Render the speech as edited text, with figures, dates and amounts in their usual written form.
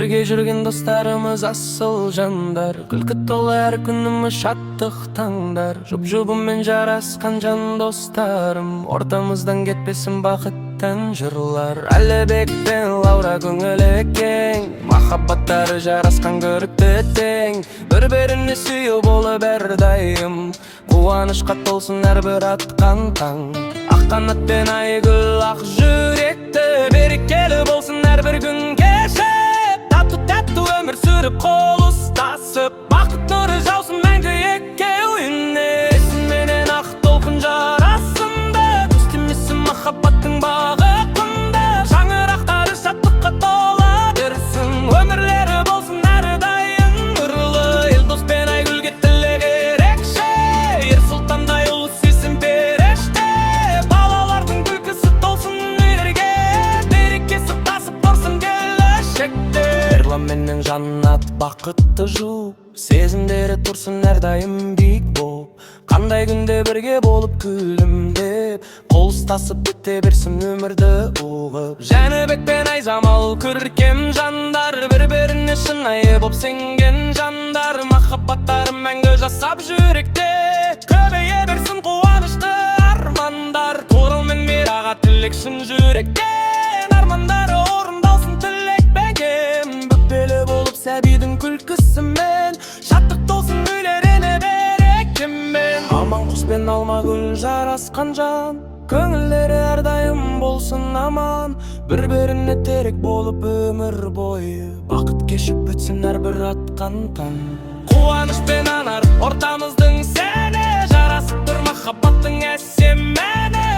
Бірге жүрген достарымыз асыл жандар, күлкі толы әр күніміз шаттық таңдар. Жұп-жұбымен жарасқан жан достарым, ортамыздан кетпесін бақыттан жырлар. Әлібек пен Лаура көңілі кең, махаббаттары жарасқан көрікті тең. Бір-біріне сүйеу болып әрдайым, қуанышқа толсын әрбір атқан таң. Ақ қанат пен айгүл ақ жүректі, берекелі болсын әрбір күн кешіп. Тату-тәтті өмір сүріп қол ұстасып, бақыт нұры жаусын мәңгі екеуіне. Есімменен ақ толқын жарасымды, төстемесін махаббаттың бағытында. Шаңырақтары шаттыққа тола берсін, өмірлері болсын әрдайым нұрлы. Елдос пен айгүлге тілек ерекше, ер сұлтандай ұлы сезім періште. Балалардың күлкісі толсын үйлерге, берекесі тасып тұрсын келешекте. Менің жаннат бақытты жуып, сезімдері тұрсын әрдайым биік боп. Қандай күнде бірге болып күлімдеп, қол ұстасып біте берсін өмірді ұғып. Жәнібек пен Айжамал көркем жандар, бір-біріне шынайы боп сенген жандар. Махаббаттары мәңгі жасап жүректе, көбейе берсін қуанышты армандар. Турыл мен Мираға тілек шын жүректен, армандары орындалсын тілек бәгем. Бүкпелі болып сәбидің күлкісімен, шаттық толсын үйлеріне берекемен. Аман құс пен алма гүл жарасқан жан, көңілдері әрдайым болсын аман. Бір-біріне терек болып өмір бойы, бақыт кешіп өтсін әрбір атқан таң. Қуаныш пен анар ортамыздың сәні, жарасып тұр махаббаттың әсем мәні.